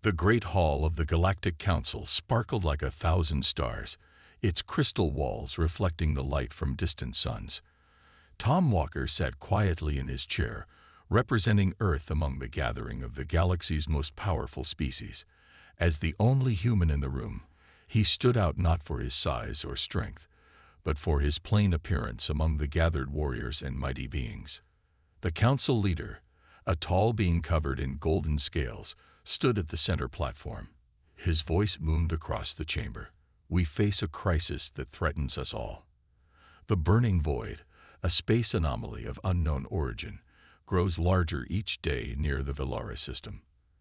The great hall of the Galactic Council sparkled like 1,000 stars, its crystal walls reflecting the light from distant suns. Tom Walker sat quietly in his chair, representing Earth among the gathering of the galaxy's most powerful species. As the only human in the room, he stood out not for his size or strength, but for his plain appearance among the gathered warriors and mighty beings. The council leader, a tall being covered in golden scales, stood at the center platform. His voice boomed across the chamber. We face a crisis that threatens us all. The burning void, a space anomaly of unknown origin, grows larger each day near the Velara system.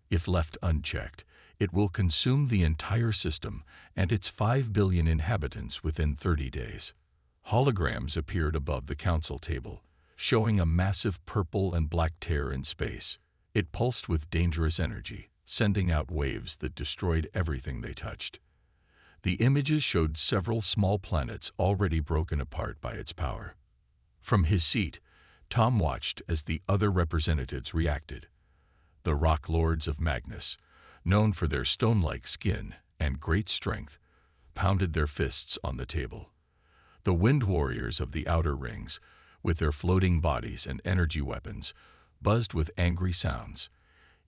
If left unchecked, it will consume the entire system and its 5 billion inhabitants within 30 days. Holograms appeared above the council table, showing a massive purple and black tear in space. It pulsed with dangerous energy, sending out waves that destroyed everything they touched. The images showed several small planets already broken apart by its power. From his seat, Tom watched as the other representatives reacted. The Rock Lords of Magnus, known for their stone-like skin and great strength, pounded their fists on the table. The Wind Warriors of the Outer Rings, with their floating bodies and energy weapons, buzzed with angry sounds.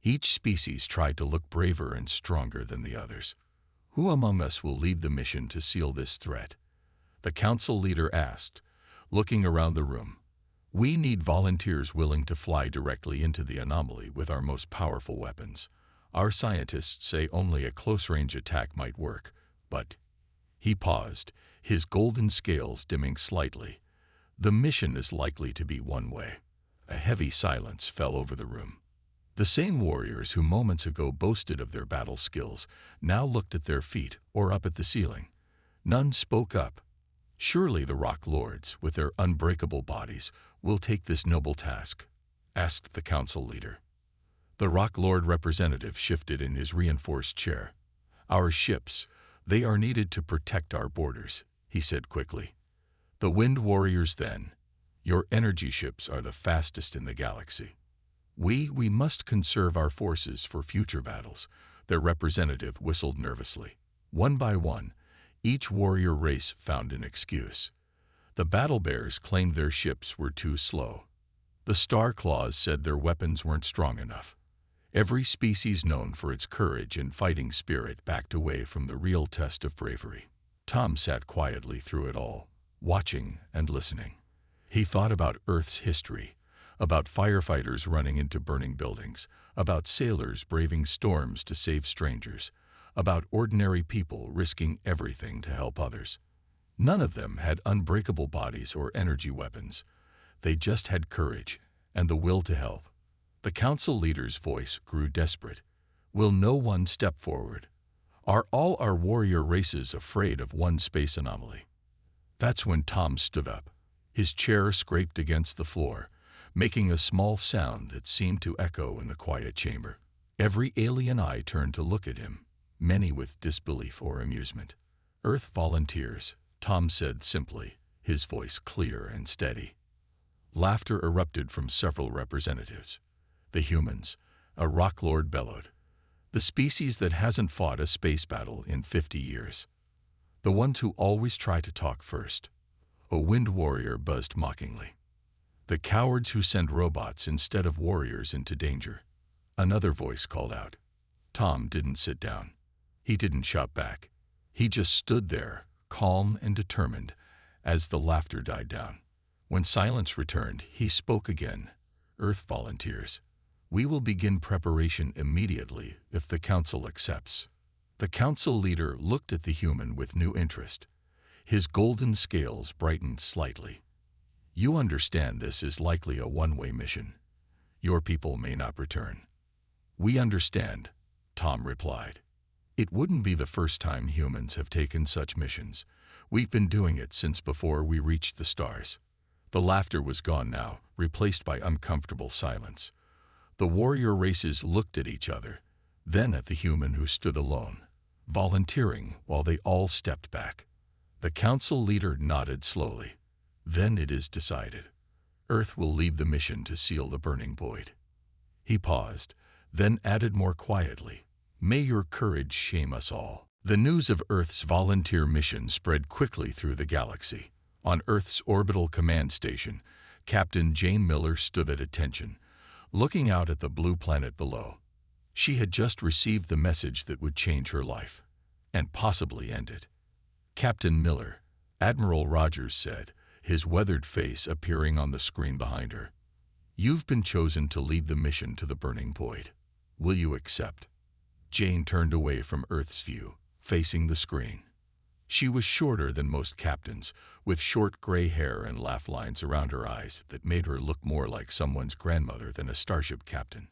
Each species tried to look braver and stronger than the others. Who among us will lead the mission to seal this threat? The council leader asked, looking around the room. We need volunteers willing to fly directly into the anomaly with our most powerful weapons. Our scientists say only a close-range attack might work, but... He paused, his golden scales dimming slightly. The mission is likely to be one way. A heavy silence fell over the room. The same warriors who moments ago boasted of their battle skills now looked at their feet or up at the ceiling. None spoke up. Surely the Rock Lords, with their unbreakable bodies, will take this noble task, asked the council leader. The Rock Lord representative shifted in his reinforced chair. Our ships, they are needed to protect our borders, he said quickly. The Wind Warriors then, your energy ships are the fastest in the galaxy. We must conserve our forces for future battles, their representative whistled nervously. One by one, each warrior race found an excuse. The Battle Bears claimed their ships were too slow. The Star Claws said their weapons weren't strong enough. Every species known for its courage and fighting spirit backed away from the real test of bravery. Tom sat quietly through it all, watching and listening. He thought about Earth's history, about firefighters running into burning buildings, about sailors braving storms to save strangers, about ordinary people risking everything to help others. None of them had unbreakable bodies or energy weapons. They just had courage and the will to help. The council leader's voice grew desperate. Will no one step forward? Are all our warrior races afraid of one space anomaly? That's when Tom stood up. His chair scraped against the floor, making a small sound that seemed to echo in the quiet chamber. Every alien eye turned to look at him, many with disbelief or amusement. Earth volunteers, Tom said simply, his voice clear and steady. Laughter erupted from several representatives. The humans, a Rock Lord bellowed. The species that hasn't fought a space battle in 50 years. The ones who always try to talk first. A Wind Warrior buzzed mockingly. The cowards who send robots instead of warriors into danger. Another voice called out. Tom didn't sit down. He didn't shout back. He just stood there, calm and determined, as the laughter died down. When silence returned, he spoke again. Earth volunteers. We will begin preparation immediately if the council accepts. The council leader looked at the human with new interest. His golden scales brightened slightly. You understand this is likely a one-way mission. Your people may not return. We understand, Tom replied. It wouldn't be the first time humans have taken such missions. We've been doing it since before we reached the stars. The laughter was gone now, replaced by uncomfortable silence. The warrior races looked at each other, then at the human who stood alone, volunteering while they all stepped back. The council leader nodded slowly. Then it is decided. Earth will lead the mission to seal the burning void. He paused, then added more quietly, May your courage shame us all. The news of Earth's volunteer mission spread quickly through the galaxy. On Earth's orbital command station, Captain Jane Miller stood at attention, looking out at the blue planet below. She had just received the message that would change her life, and possibly end it. "Captain Miller," Admiral Rogers said, his weathered face appearing on the screen behind her. "You've been chosen to lead the mission to the burning void. Will you accept?" Jane turned away from Earth's view, facing the screen. She was shorter than most captains, with short gray hair and laugh lines around her eyes that made her look more like someone's grandmother than a starship captain.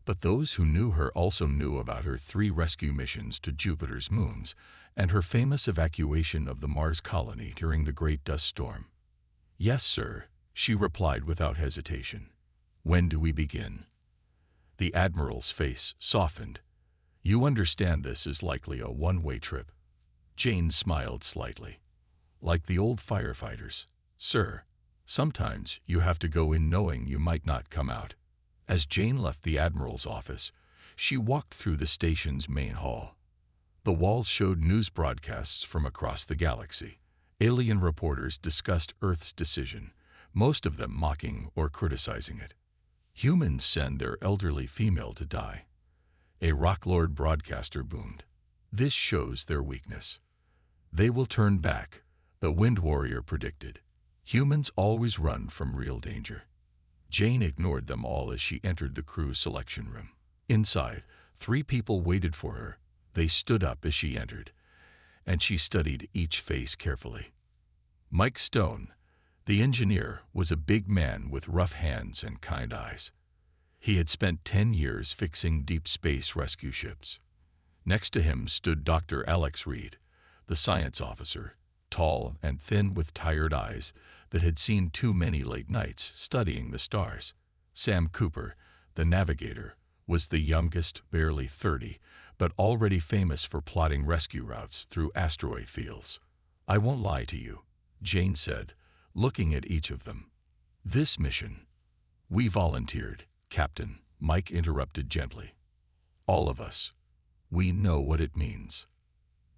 But those who knew her also knew about her 3 rescue missions to Jupiter's moons and her famous evacuation of the Mars colony during the Great Dust Storm. "Yes, sir," she replied without hesitation. "When do we begin?" The Admiral's face softened. "You understand this is likely a one-way trip." Jane smiled slightly. "Like the old firefighters, sir. Sometimes you have to go in knowing you might not come out." As Jane left the Admiral's office, she walked through the station's main hall. The walls showed news broadcasts from across the galaxy. Alien reporters discussed Earth's decision, most of them mocking or criticizing it. "Humans send their elderly female to die." A Rocklord broadcaster boomed. "This shows their weakness. They will turn back," the Wind Warrior predicted. "Humans always run from real danger." Jane ignored them all as she entered the crew selection room. Inside, 3 people waited for her. They stood up as she entered, and she studied each face carefully. Mike Stone, the engineer, was a big man with rough hands and kind eyes. He had spent 10 years fixing deep space rescue ships. Next to him stood Dr. Alex Reed, the science officer, tall and thin with tired eyes that had seen too many late nights studying the stars. Sam Cooper, the navigator, was the youngest, barely 30, but already famous for plotting rescue routes through asteroid fields. "I won't lie to you," Jane said, looking at each of them. "This mission, we volunteered, Captain," Mike interrupted gently. "All of us. We know what it means."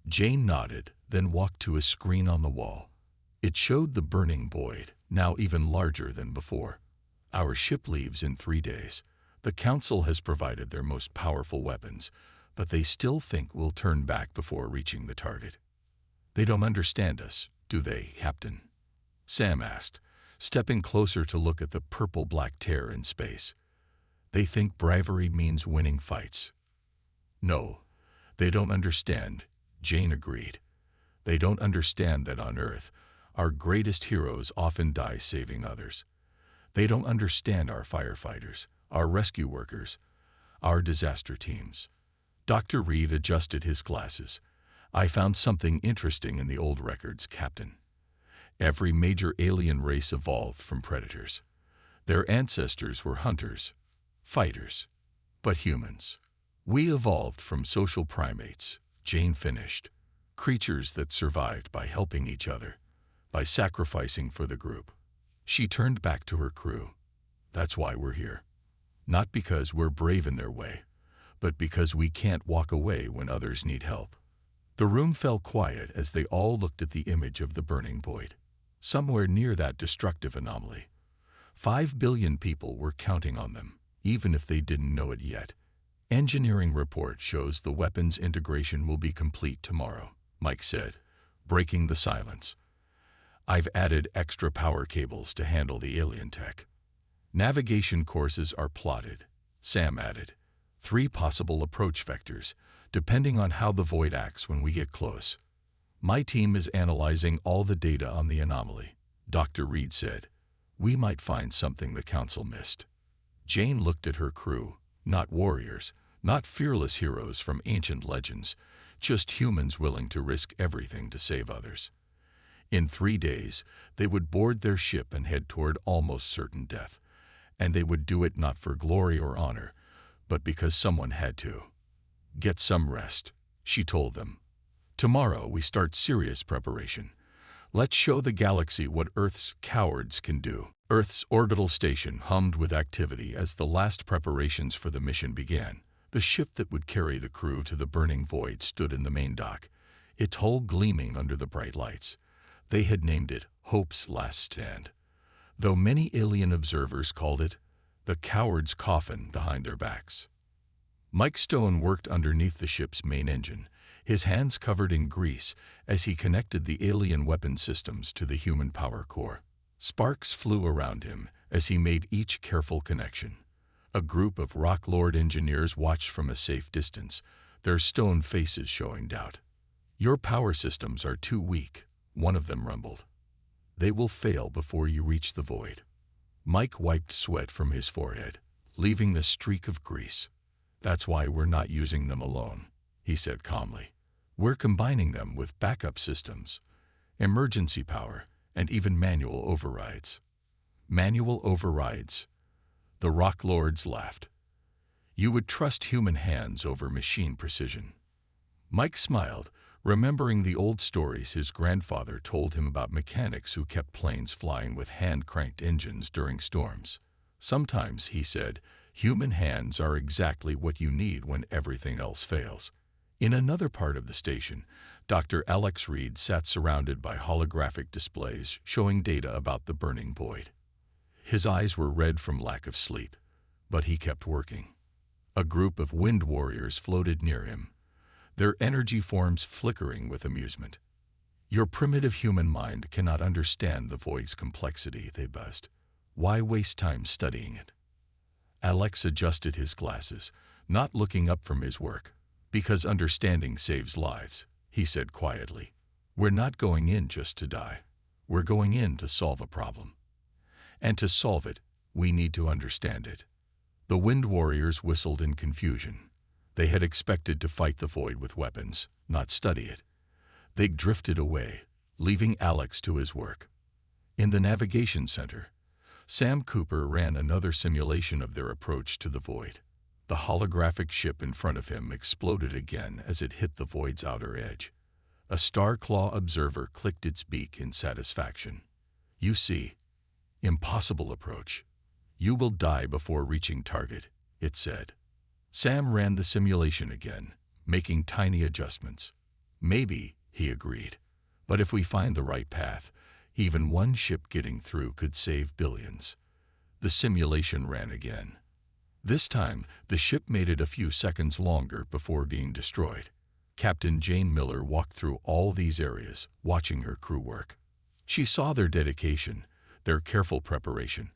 Jane nodded, then walked to a screen on the wall. It showed the burning void, now even larger than before. "Our ship leaves in 3 days. The Council has provided their most powerful weapons, but they still think we'll turn back before reaching the target." "They don't understand us, do they, Captain?" Sam asked, stepping closer to look at the purple-black tear in space. "They think bravery means winning fights." "No, they don't understand," Jane agreed. "They don't understand that on Earth, our greatest heroes often die saving others. They don't understand our firefighters, our rescue workers, our disaster teams." Dr. Reed adjusted his glasses. "I found something interesting in the old records, Captain. Every major alien race evolved from predators. Their ancestors were hunters, fighters, but humans. We evolved from social primates," Jane finished. "Creatures that survived by helping each other, by sacrificing for the group." She turned back to her crew. "That's why we're here. Not because we're brave in their way, but because we can't walk away when others need help." The room fell quiet as they all looked at the image of the burning void. Somewhere near that destructive anomaly, 5 billion people were counting on them, even if they didn't know it yet. "Engineering report shows the weapons integration will be complete tomorrow," Mike said, breaking the silence. "I've added extra power cables to handle the alien tech." "Navigation courses are plotted," Sam added. 3 possible approach vectors, depending on how the void acts when we get close. "My team is analyzing all the data on the anomaly," Dr. Reed said. "We might find something the Council missed." Jane looked at her crew, not warriors, not fearless heroes from ancient legends, just humans willing to risk everything to save others. In 3 days, they would board their ship and head toward almost certain death, and they would do it not for glory or honor, but because someone had to. "Get some rest," she told them. "Tomorrow we start serious preparation. Let's show the galaxy what Earth's cowards can do." Earth's orbital station hummed with activity as the last preparations for the mission began. The ship that would carry the crew to the burning void stood in the main dock, its hull gleaming under the bright lights. They had named it Hope's Last Stand, though many alien observers called it the coward's coffin behind their backs. Mike Stone worked underneath the ship's main engine, his hands covered in grease as he connected the alien weapon systems to the human power core. Sparks flew around him as he made each careful connection. A group of Rock Lord engineers watched from a safe distance, their stone faces showing doubt. "Your power systems are too weak," one of them rumbled. "They will fail before you reach the void." Mike wiped sweat from his forehead, leaving a streak of grease. "That's why we're not using them alone," he said calmly. "We're combining them with backup systems, emergency power, and even manual overrides." Manual overrides. The Rock Lords laughed. "You would trust human hands over machine precision." Mike smiled, remembering the old stories his grandfather told him about mechanics who kept planes flying with hand-cranked engines during storms. "Sometimes," he said, "human hands are exactly what you need when everything else fails." In another part of the station, Dr. Alex Reed sat surrounded by holographic displays showing data about the burning void. His eyes were red from lack of sleep, but he kept working. A group of wind warriors floated near him, their energy forms flickering with amusement. "Your primitive human mind cannot understand the void's complexity," they buzzed. "Why waste time studying it?" Alex adjusted his glasses, not looking up from his work. "Because understanding saves lives," he said quietly. "We're not going in just to die. We're going in to solve a problem. And to solve it, we need to understand it." The wind warriors whistled in confusion. They had expected to fight the void with weapons, not study it. They drifted away, leaving Alex to his work. In the navigation center, Sam Cooper ran another simulation of their approach to the void. The holographic ship in front of him exploded again as it hit the void's outer edge. A Starclaw observer clicked its beak in satisfaction. "You see, impossible approach. You will die before reaching target," it said. Sam ran the simulation again, making tiny adjustments. "Maybe," he agreed, "but if we find the right path, even one ship getting through could save billions." The simulation ran again. This time, the ship made it a few seconds longer before being destroyed. Captain Jane Miller walked through all these areas, watching her crew work. She saw their dedication, their careful preparation,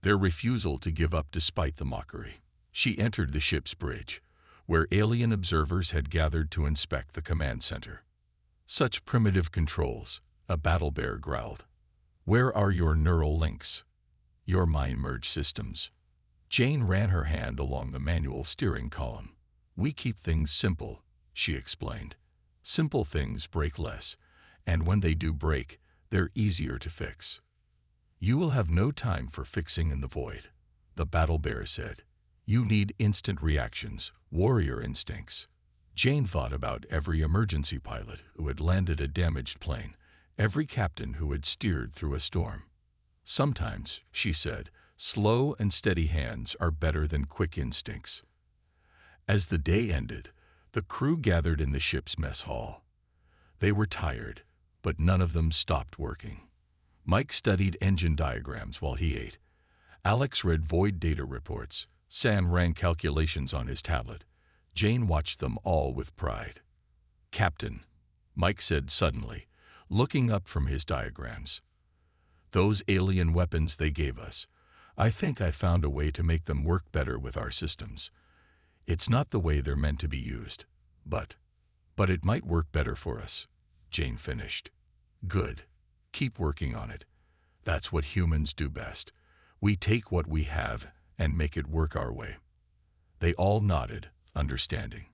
their refusal to give up despite the mockery. She entered the ship's bridge, where alien observers had gathered to inspect the command center. "Such primitive controls," a battle bear growled. "Where are your neural links? Your mind merge systems?" Jane ran her hand along the manual steering column. "We keep things simple," she explained. "Simple things break less, and when they do break, they're easier to fix." "You will have no time for fixing in the void," the battle bear said. "You need instant reactions, warrior instincts." Jane thought about every emergency pilot who had landed a damaged plane, every captain who had steered through a storm. "Sometimes," she said, "slow and steady hands are better than quick instincts." As the day ended, the crew gathered in the ship's mess hall. They were tired, but none of them stopped working. Mike studied engine diagrams while he ate. Alex read void data reports. Sam ran calculations on his tablet. Jane watched them all with pride. "Captain," Mike said suddenly, looking up from his diagrams, "those alien weapons they gave us, I think I found a way to make them work better with our systems. It's not the way they're meant to be used, but it might work better for us," Jane finished. "Good. Keep working on it. That's what humans do best. We take what we have and make it work our way." They all nodded, understanding.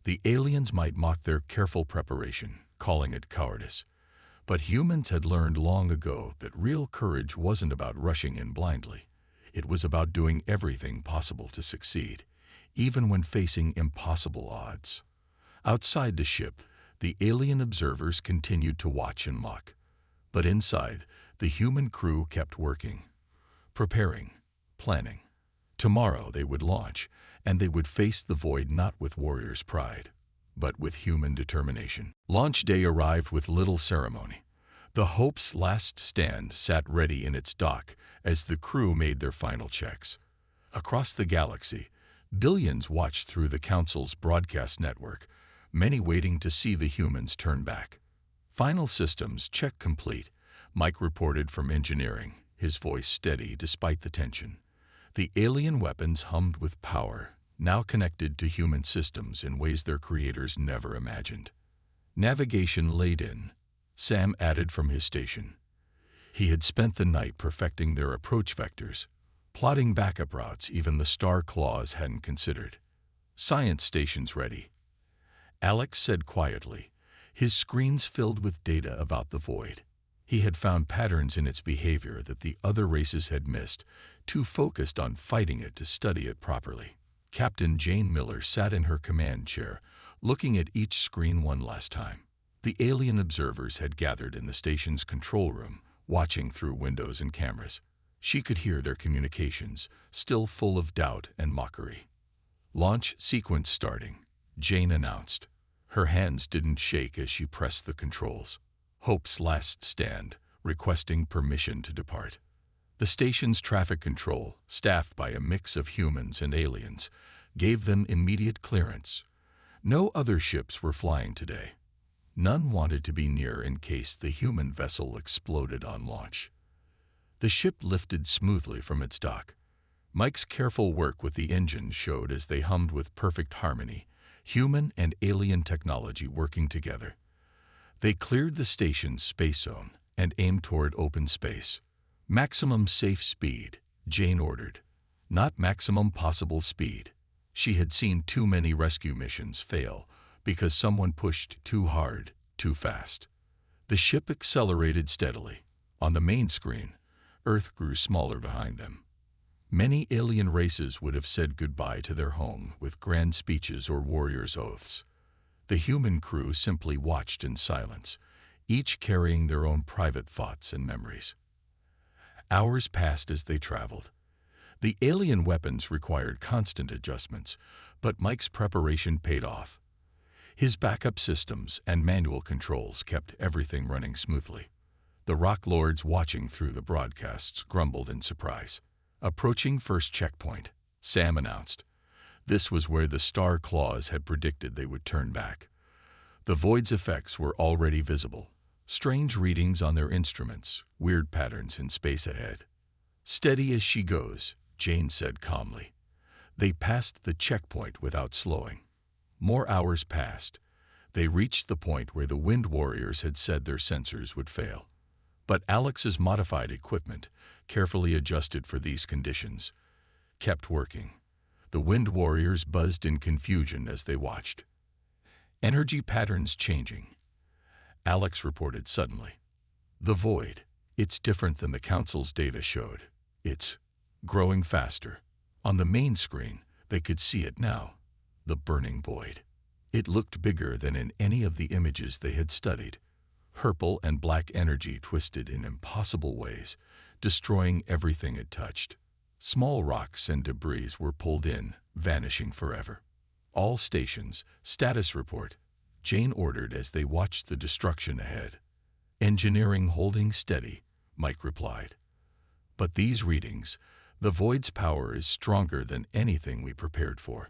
The aliens might mock their careful preparation, calling it cowardice. But humans had learned long ago that real courage wasn't about rushing in blindly. It was about doing everything possible to succeed, even when facing impossible odds. Outside the ship, the alien observers continued to watch and mock. But inside, the human crew kept working, preparing, planning. Tomorrow they would launch, and they would face the void not with warriors' pride, but with human determination. Launch day arrived with little ceremony. The Hope's last stand sat ready in its dock as the crew made their final checks. Across the galaxy, billions watched through the Council's broadcast network, many waiting to see the humans turn back. Final systems check complete, Mike reported from engineering, his voice steady despite the tension. The alien weapons hummed with power, now connected to human systems in ways their creators never imagined. Navigation laid in, Sam added from his station. He had spent the night perfecting their approach vectors, plotting backup routes even the star claws hadn't considered. Science stations ready, Alex said quietly, his screens filled with data about the void. He had found patterns in its behavior that the other races had missed, too focused on fighting it to study it properly. Captain Jane Miller sat in her command chair, looking at each screen one last time. The alien observers had gathered in the station's control room, watching through windows and cameras. She could hear their communications, still full of doubt and mockery. Launch sequence starting, Jane announced. Her hands didn't shake as she pressed the controls. Hope's last stand, requesting permission to depart. The station's traffic control, staffed by a mix of humans and aliens, gave them immediate clearance. No other ships were flying today. None wanted to be near in case the human vessel exploded on launch. The ship lifted smoothly from its dock. Mike's careful work with the engines showed as they hummed with perfect harmony, human and alien technology working together. They cleared the station's space zone and aimed toward open space. Maximum safe speed, Jane ordered. Not maximum possible speed. She had seen too many rescue missions fail because someone pushed too hard, too fast. The ship accelerated steadily. On the main screen, Earth grew smaller behind them. Many alien races would have said goodbye to their home with grand speeches or warriors' oaths. The human crew simply watched in silence, each carrying their own private thoughts and memories. Hours passed as they traveled. The alien weapons required constant adjustments, but Mike's preparation paid off. His backup systems and manual controls kept everything running smoothly. The Rock Lords watching through the broadcasts grumbled in surprise. Approaching first checkpoint, Sam announced. This was where the Star Claws had predicted they would turn back. The void's effects were already visible. Strange readings on their instruments, weird patterns in space ahead. Steady as she goes, Jane said calmly. They passed the checkpoint without slowing. More hours passed. They reached the point where the Wind Warriors had said their sensors would fail. But Alex's modified equipment, carefully adjusted for these conditions, kept working. The Wind Warriors buzzed in confusion as they watched. Energy patterns changing, Alex reported suddenly. The void, it's different than the Council's data showed. It's growing faster. On the main screen, they could see it now. The burning void. It looked bigger than in any of the images they had studied. Purple and black energy twisted in impossible ways, destroying everything it touched. Small rocks and debris were pulled in, vanishing forever. All stations, status report, Jane ordered as they watched the destruction ahead. Engineering holding steady, Mike replied. But these readings, the void's power is stronger than anything we prepared for.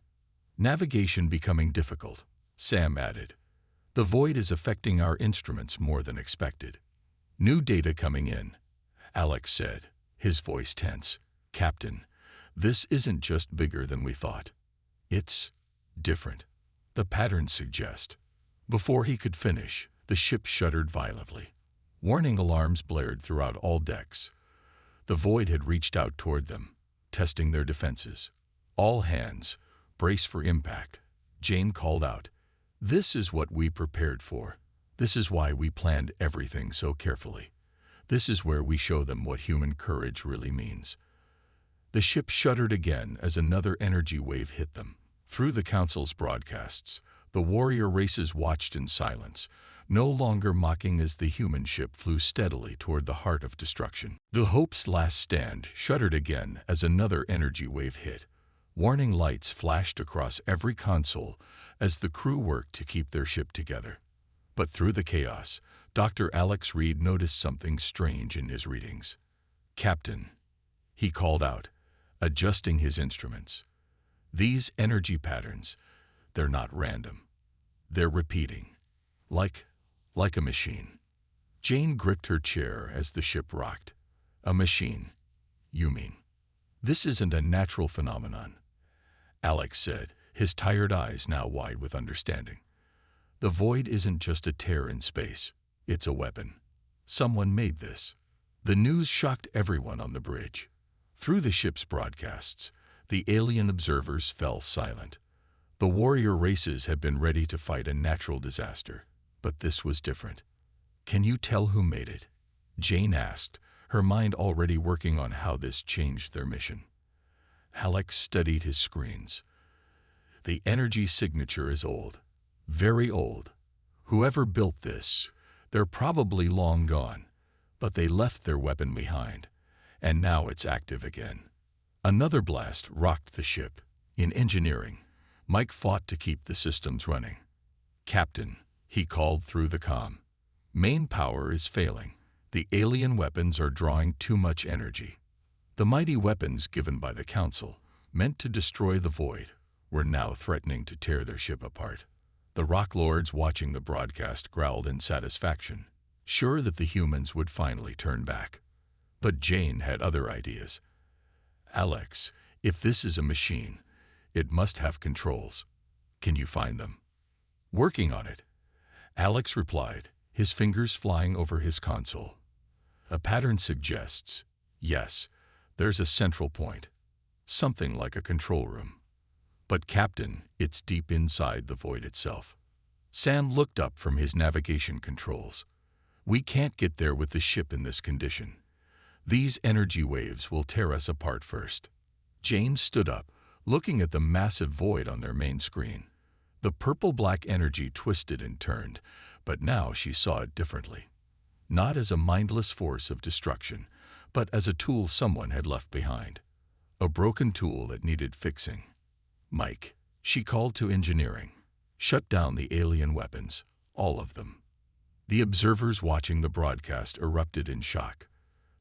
Navigation becoming difficult, Sam added. The void is affecting our instruments more than expected. New data coming in, Alex said, his voice tense. Captain, this isn't just bigger than we thought. It's different. The patterns suggest. Before he could finish, the ship shuddered violently. Warning alarms blared throughout all decks. The void had reached out toward them, testing their defenses. All hands, brace for impact, Jane called out. This is what we prepared for. This is why we planned everything so carefully. This is where we show them what human courage really means. The ship shuddered again as another energy wave hit them. Through the Council's broadcasts, the warrior races watched in silence, no longer mocking as the human ship flew steadily toward the heart of destruction. The Hope's last stand shuddered again as another energy wave hit. Warning lights flashed across every console as the crew worked to keep their ship together. But through the chaos, Dr. Alex Reed noticed something strange in his readings. "Captain," he called out, adjusting his instruments. "These energy patterns, they're not random. They're repeating. Like a machine." Jane gripped her chair as the ship rocked. "A machine, you mean? This isn't a natural phenomenon," Alex said, his tired eyes now wide with understanding. "The void isn't just a tear in space. It's a weapon. Someone made this." The news shocked everyone on the bridge. Through the ship's broadcasts, the alien observers fell silent. The warrior races had been ready to fight a natural disaster, but this was different. "Can you tell who made it?" Jane asked, her mind already working on how this changed their mission. Alex studied his screens. "The energy signature is old. Very old. Whoever built this, they're probably long gone, but they left their weapon behind, and now it's active again." Another blast rocked the ship. In engineering, Mike fought to keep the systems running. "Captain," he called through the comm, "main power is failing. The alien weapons are drawing too much energy." The mighty weapons given by the Council, meant to destroy the void, were now threatening to tear their ship apart. The Rock Lords watching the broadcast growled in satisfaction, sure that the humans would finally turn back. But Jane had other ideas. "Alex, if this is a machine, it must have controls. Can you find them?" "Working on it," Alex replied, his fingers flying over his console. "A pattern suggests, yes, there's a central point. Something like a control room. But Captain, it's deep inside the void itself." Sam looked up from his navigation controls. "We can't get there with the ship in this condition. These energy waves will tear us apart first." Jane stood up, looking at the massive void on their main screen. The purple-black energy twisted and turned, but now she saw it differently. Not as a mindless force of destruction, but as a tool someone had left behind. A broken tool that needed fixing. "Mike," she called to engineering, "shut down the alien weapons, all of them." The observers watching the broadcast erupted in shock.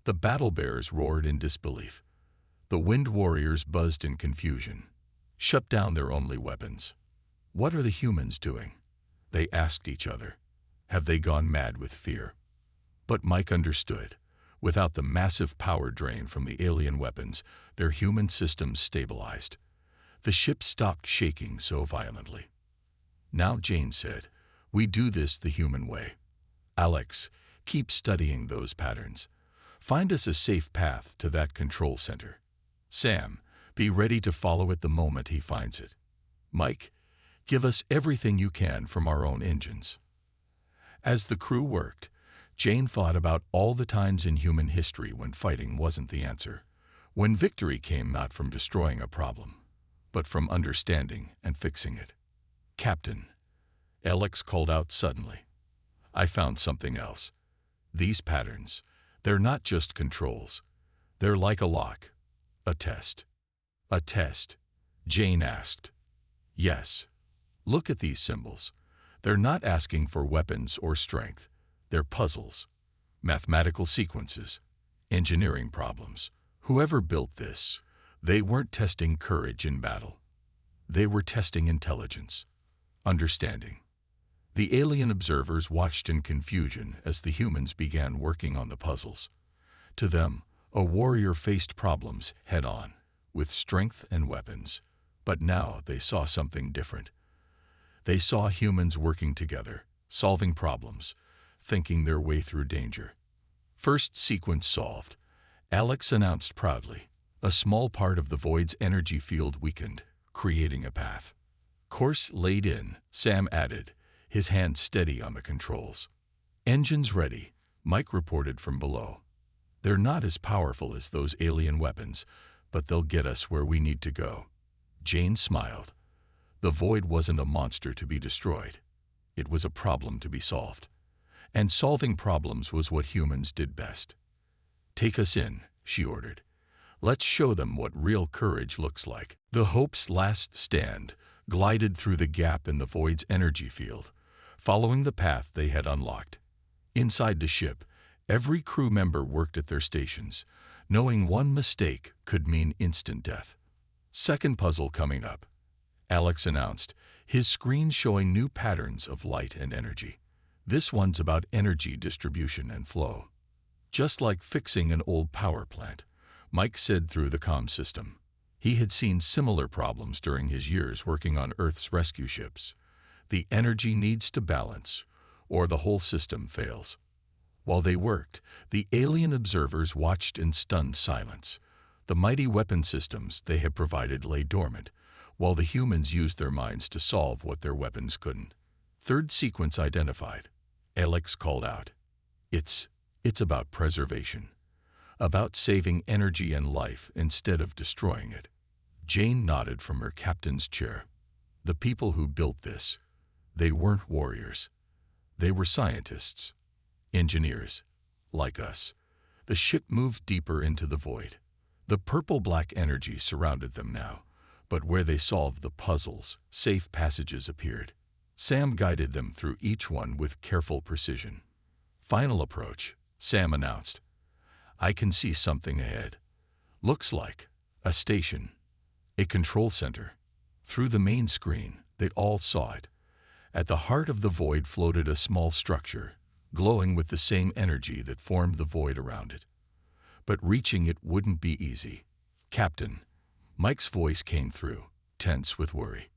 The battle bears roared in disbelief. The wind warriors buzzed in confusion. Shut down their only weapons. What are the humans doing? They asked each other. Have they gone mad with fear? But Mike understood. Without the massive power drain from the alien weapons, their human systems stabilized. The ship stopped shaking so violently. "Now," Jane said, "we do this the human way. Alex, keep studying those patterns. Find us a safe path to that control center. Sam, be ready to follow it the moment he finds it. Mike, give us everything you can from our own engines." As the crew worked, Jane thought about all the times in human history when fighting wasn't the answer, when victory came not from destroying a problem, but from understanding and fixing it. "Captain," Alex called out suddenly, "I found something else. These patterns, they're not just controls. They're like a lock. A test." "A test?" Jane asked. "Yes. Look at these symbols. They're not asking for weapons or strength. They're puzzles, mathematical sequences, engineering problems. Whoever built this, they weren't testing courage in battle. They were testing intelligence, understanding." The alien observers watched in confusion as the humans began working on the puzzles. To them, a warrior faced problems head-on, with strength and weapons. But now they saw something different. They saw humans working together, solving problems, thinking their way through danger. "First sequence solved," Alex announced proudly. A small part of the void's energy field weakened, creating a path. "Course laid in," Sam added, his hand steady on the controls. "Engines ready," Mike reported from below. "They're not as powerful as those alien weapons, but they'll get us where we need to go." Jane smiled. The void wasn't a monster to be destroyed. It was a problem to be solved. And solving problems was what humans did best. "Take us in," she ordered. Let's show them what real courage looks like. The Hope's last stand glided through the gap in the void's energy field, following the path they had unlocked. Inside the ship, every crew member worked at their stations, knowing one mistake could mean instant death. Second puzzle coming up, Alex announced, his screen showing new patterns of light and energy. This one's about energy distribution and flow. Just like fixing an old power plant, Mike said through the comm system. He had seen similar problems during his years working on Earth's rescue ships. The energy needs to balance, or the whole system fails. While they worked, the alien observers watched in stunned silence. The mighty weapon systems they had provided lay dormant, while the humans used their minds to solve what their weapons couldn't. Third sequence identified. Alex called out. It's about preservation. About saving energy and life instead of destroying it. Jane nodded from her captain's chair. The people who built this, they weren't warriors. They were scientists, engineers, like us. The ship moved deeper into the void. The purple-black energy surrounded them now, but where they solved the puzzles, safe passages appeared. Sam guided them through each one with careful precision. Final approach, Sam announced. I can see something ahead. Looks like a station, a control center. Through the main screen, they all saw it. At the heart of the void floated a small structure, glowing with the same energy that formed the void around it. But reaching it wouldn't be easy. Captain, Mike's voice came through, tense with worry.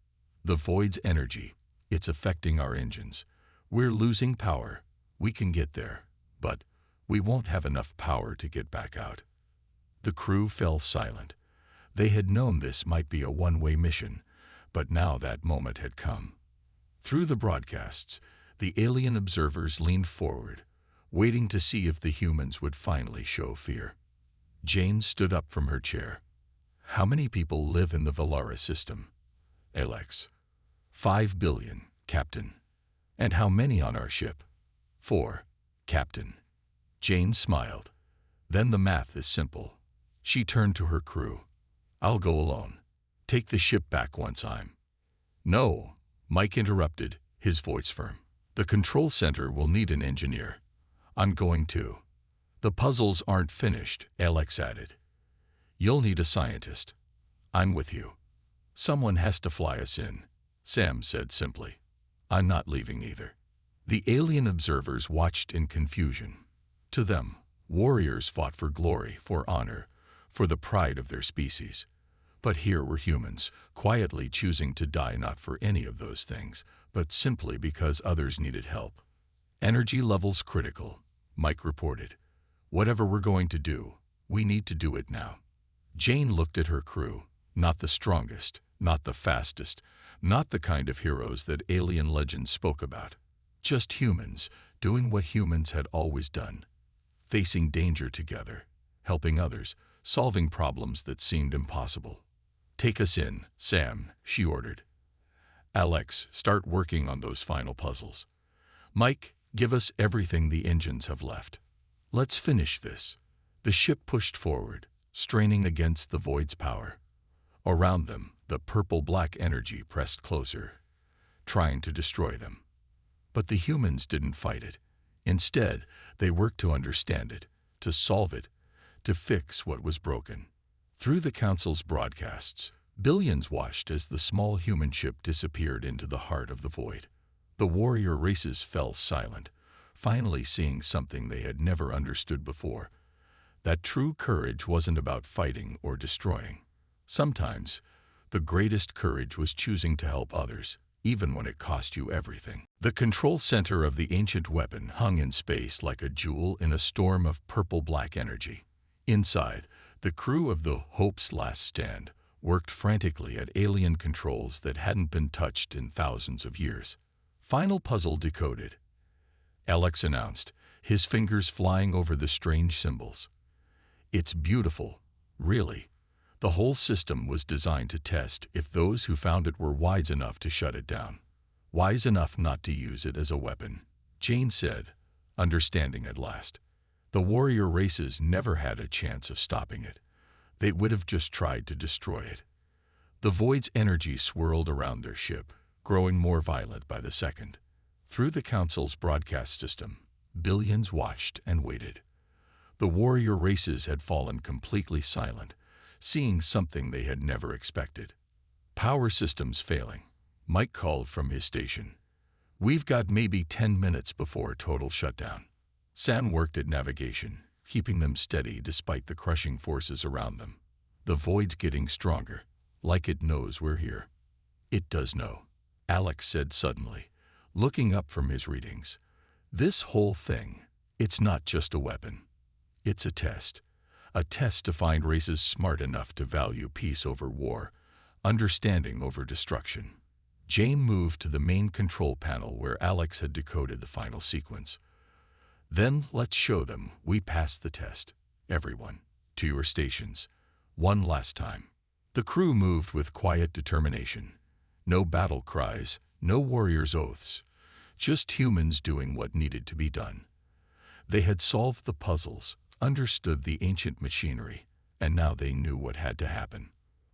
The void's energy, it's affecting our engines. We're losing power. We can get there, but we won't have enough power to get back out. The crew fell silent. They had known this might be a one-way mission, but now that moment had come. Through the broadcasts, the alien observers leaned forward, waiting to see if the humans would finally show fear. Jane stood up from her chair. How many people live in the Valara system? Alex. 5 billion, Captain. And how many on our ship? 4, Captain. Jane smiled. Then the math is simple. She turned to her crew. I'll go alone. Take the ship back once I'm. No, Mike interrupted, his voice firm. The control center will need an engineer. I'm going too. The puzzles aren't finished, Alex added. You'll need a scientist. I'm with you. Someone has to fly us in, Sam said simply. I'm not leaving either. The alien observers watched in confusion. To them, warriors fought for glory, for honor, for the pride of their species. But here were humans, quietly choosing to die not for any of those things, but simply because others needed help. Energy levels critical, Mike reported. Whatever we're going to do, we need to do it now. Jane looked at her crew, not the strongest, not the fastest, not the kind of heroes that alien legends spoke about. Just humans, doing what humans had always done. Facing danger together, helping others, solving problems that seemed impossible. Take us in, Sam, she ordered. Alex, start working on those final puzzles. Mike, give us everything the engines have left. Let's finish this. The ship pushed forward, straining against the void's power. Around them, the purple-black energy pressed closer, trying to destroy them. But the humans didn't fight it. Instead, they worked to understand it, to solve it, to fix what was broken. Through the Council's broadcasts, billions watched as the small human ship disappeared into the heart of the void. The warrior races fell silent, finally seeing something they had never understood before. That true courage wasn't about fighting or destroying. Sometimes, the greatest courage was choosing to help others, even when it cost you everything. The control center of the ancient weapon hung in space like a jewel in a storm of purple-black energy. Inside, the crew of the Hope's last stand worked frantically at alien controls that hadn't been touched in thousands of years. Final puzzle decoded, Alex announced, his fingers flying over the strange symbols. It's beautiful, really. The whole system was designed to test if those who found it were wise enough to shut it down. Wise enough not to use it as a weapon, Jane said, understanding at last. The warrior races never had a chance of stopping it. They would have just tried to destroy it. The void's energy swirled around their ship, growing more violent by the second. Through the Council's broadcast system, billions watched and waited. The warrior races had fallen completely silent, seeing something they had never expected. Power systems failing. Mike called from his station. We've got maybe 10 minutes before total shutdown. Sam worked at navigation, keeping them steady despite the crushing forces around them. The void's getting stronger, like it knows we're here. It does know, Alex said suddenly, looking up from his readings. This whole thing, it's not just a weapon. It's a test to find races smart enough to value peace over war, understanding over destruction. Jane moved to the main control panel where Alex had decoded the final sequence. Then let's show them we passed the test. Everyone, to your stations. One last time. The crew moved with quiet determination. No battle cries, no warriors' oaths. Just humans doing what needed to be done. They had solved the puzzles, understood the ancient machinery, and now they knew what had to happen.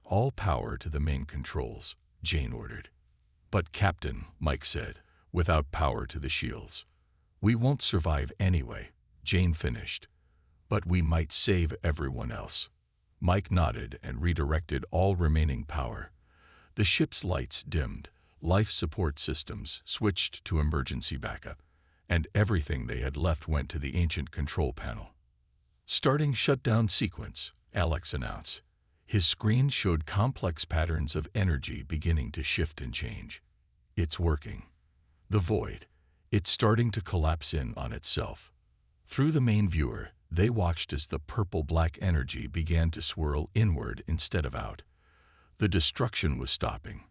All power to the main controls, Jane ordered. But Captain, Mike said, without power to the shields. We won't survive anyway, Jane finished. But we might save everyone else. Mike nodded and redirected all remaining power. The ship's lights dimmed, life support systems switched to emergency backup, and everything they had left went to the ancient control panel. Starting shutdown sequence, Alex announced. His screen showed complex patterns of energy beginning to shift and change. It's working. The void. It's starting to collapse in on itself. Through the main viewer, they watched as the purple-black energy began to swirl inward instead of out. The destruction was stopping.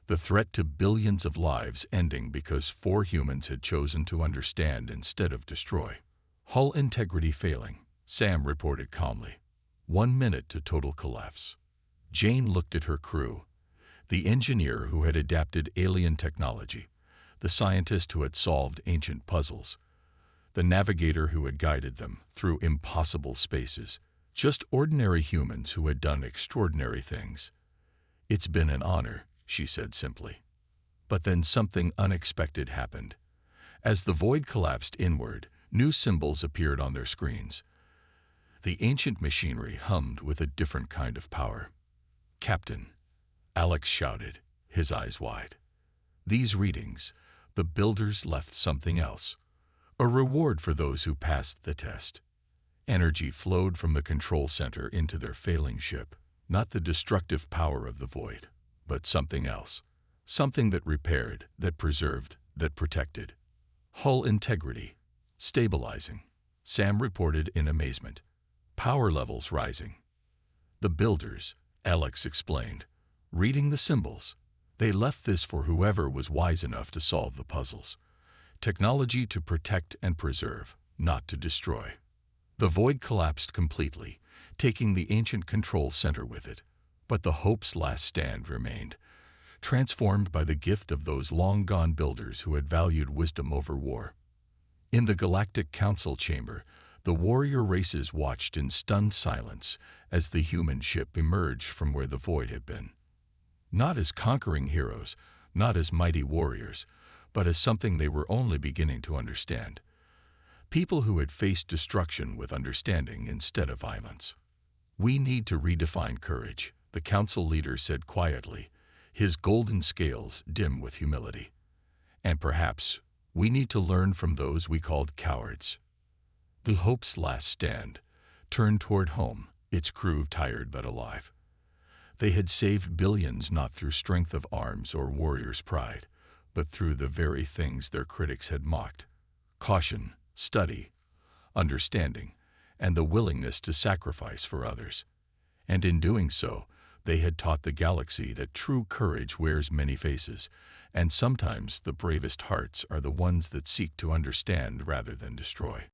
The threat to billions of lives ending because 4 humans had chosen to understand instead of destroy. Hull integrity failing, Sam reported calmly. 1 minute to total collapse. Jane looked at her crew. The engineer who had adapted alien technology, the scientist who had solved ancient puzzles, the navigator who had guided them through impossible spaces, just ordinary humans who had done extraordinary things. It's been an honor, she said simply. But then something unexpected happened. As the void collapsed inward, new symbols appeared on their screens. The ancient machinery hummed with a different kind of power. Captain, Alex shouted, his eyes wide. These readings, the builders left something else. A reward for those who passed the test. Energy flowed from the control center into their failing ship, not the destructive power of the void, but something else. Something that repaired, that preserved, that protected. Hull integrity. Stabilizing. Sam reported in amazement. Power levels rising. The builders, Alex explained, reading the symbols. They left this for whoever was wise enough to solve the puzzles. Technology to protect and preserve, not to destroy. The void collapsed completely, taking the ancient control center with it. But the Hope's last stand remained, transformed by the gift of those long-gone builders who had valued wisdom over war. In the Galactic Council chamber, the warrior races watched in stunned silence as the human ship emerged from where the void had been. Not as conquering heroes, not as mighty warriors, but as something they were only beginning to understand. People who had faced destruction with understanding instead of violence. We need to redefine courage, the council leader said quietly, his golden scales dim with humility. And perhaps we need to learn from those we called cowards. The Hope's last stand turned toward home, its crew tired but alive. They had saved billions not through strength of arms or warrior's pride, but through the very things their critics had mocked. Caution, study, understanding, and the willingness to sacrifice for others. And in doing so, they had taught the galaxy that true courage wears many faces, and sometimes the bravest hearts are the ones that seek to understand rather than destroy.